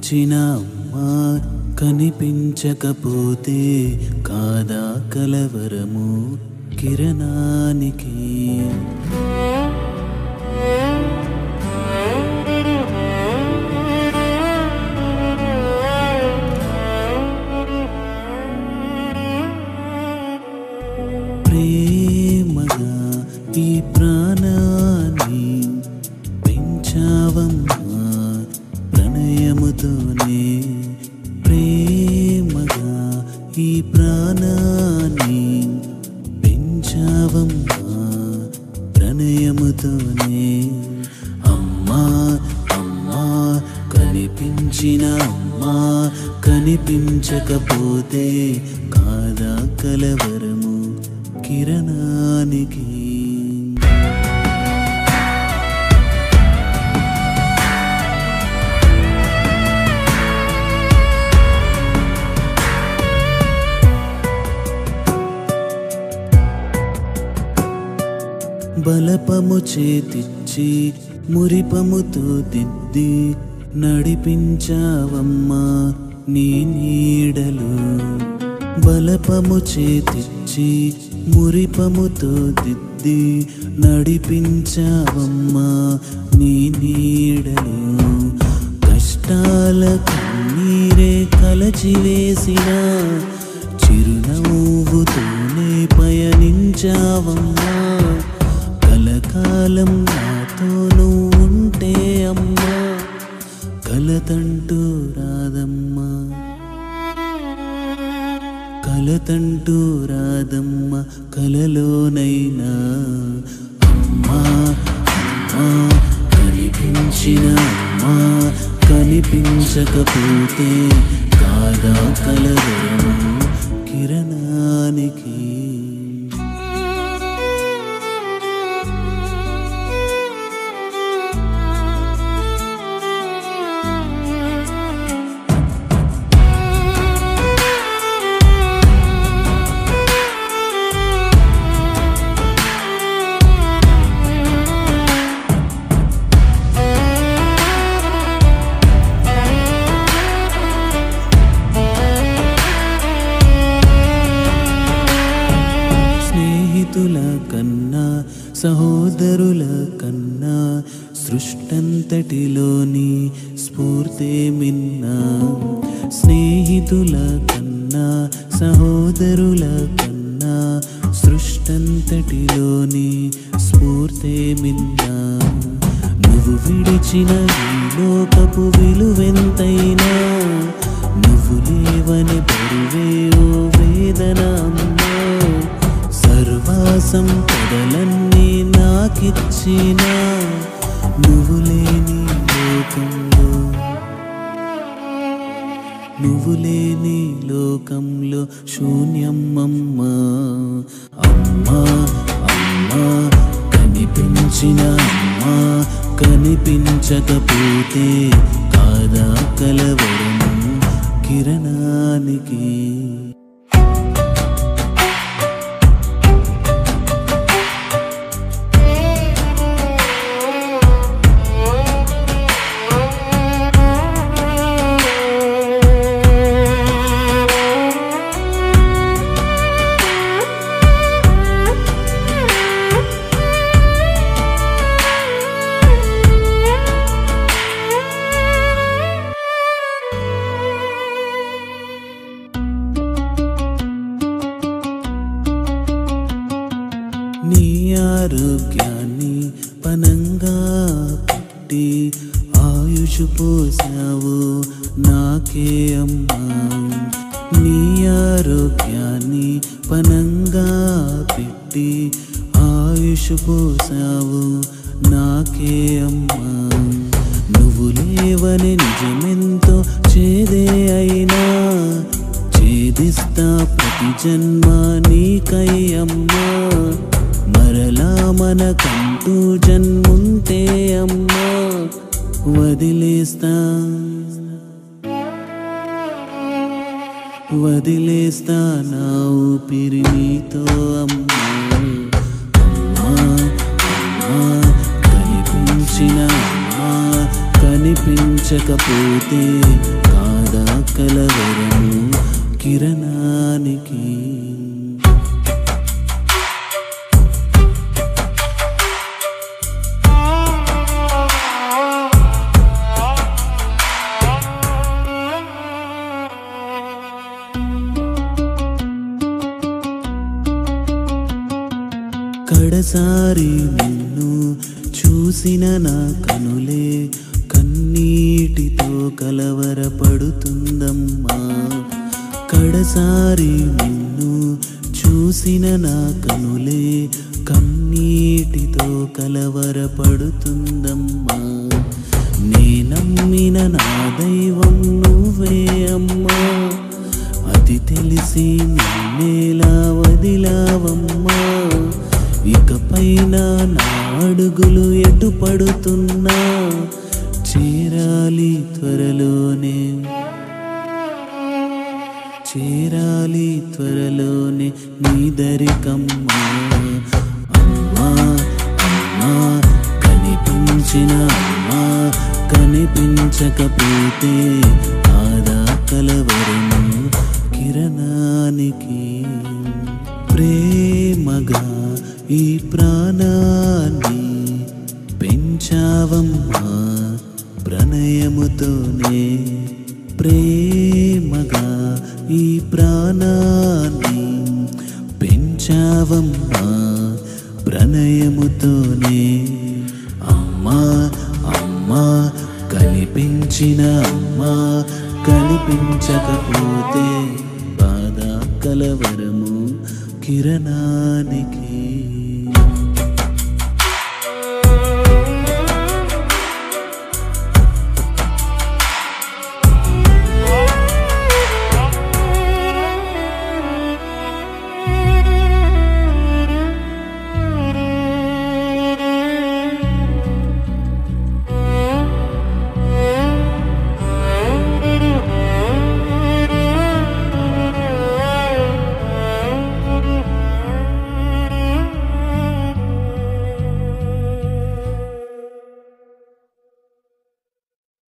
కనిపించిన అమ్మా కనిపించకపోతే కాదా కలవరము కిరణానికి. ప్రేమగా ఈ ప్రాణాన్ని పెంచావమ్మా ప్రణయముతోనే. ప్రేమగా ఈ ప్రాణాన్ని పెంచావమ్మా ప్రణయముతోనే. అమ్మా అమ్మా కనిపించిన అమ్మా కనిపించకపోతే కాదా కలవరము కిరణానికి. బలపము చేతిచ్చి మురిపముతో దిద్ది నడిపించావమ్మా నీ నీడలు. బలపము చేతిచ్చి మురిపముతో దిద్ది నడిపించావమ్మా నీ నీడలు. కష్టాల కన్నీరే కలచివేసిన చిరునవ్వుతోనే పయనించావమ్మా. కలకాలం నాతో నువ్వు ఉంటే అమ్మా కలతంటూ రాదమ్మా. కలతంటూ రాదమ్మా కలలోనైనా. అమ్మా అమ్మా కనిపించిన అమ్మా కనిపించకపోతే కాదా కలవరము కిరణానికి. స్నేహితుల కన్నా సహోదరుల కన్నా సృష్టంతటిలోని స్ఫూర్తే మిన్నా. స్నేహితుల కన్నా సహోదరుల కన్నా సృష్టంతటిలోని స్ఫూర్తే మిన్నా. నువ్వు విడిచిన ఈ లోకపు విలువెంతైనా నువ్వు లేవని బరువే ఓ వేదన అమ్మా. సర్వసంపదలన్నీ నాకిచ్చిన నువ్వు లేని లోకంలో, నువ్వు లేని లోకంలో శూన్యం అమ్మా. అమ్మా అమ్మా కనిపించిన అమ్మా కనిపించకపోతే కాదా కలవరము కిరణానికి. నీ ఆరోగ్యాన్ని పనంగా పెట్టి ఆయుష్ పోసావు నాకే అమ్మా. నీ ఆరోగ్యాన్ని పనంగా పెట్టి ఆయుష్ పోసావు నాకే అమ్మా. నువ్వు లేవని నిజమెంతో చేదే అయినా ఛేదిస్తా ప్రతి జన్మ నీకై అమ్మా. మరలా మనకంటూ జన్ముంటే అమ్మా వదిలేస్తా వదిలేస్తా నా ఊపిరి నీతో అమ్మా. అమ్మా అమ్మా కనిపించిన అమ్మా కనిపి కనిపించకపోతే కాదా కలవరము కిరణానికి. కడసారి నిన్ను చూసిన నా కనులే కన్నీటితో కలవరపడుతుందమ్మా. కడసారి నిన్ను చూసిన నా కనులే కన్నీటితో కలవరపడుతుందమ్మా. నే నమ్మిన నా దైవం నువ్వే అమ్మా, అది తెలిసి నిన్నేలా వదిలావమ్మా. ఇకపైన నా అడుగులు ఎటు పడుతున్నా చేరాలి త్వరలోనే, చేరాలి త్వరలోనే నీ దరికమ్మా. అమ్మా అమ్మా కనిపించిన అమ్మా, కనిపించకపోతే ఆదా కలవరము కిరణానికి. ప్రేమగా ఈ ప్రాణాన్ని పెంచావమ్మా ప్రణయముతోనే. ప్రేమగా ఈ ప్రాణాన్ని పెంచావమ్మా ప్రణయముతోనే. అమ్మా అమ్మా కనిపించిన అమ్మా, కనిపించకపోతే బాధ కలవరము కిరణానికి.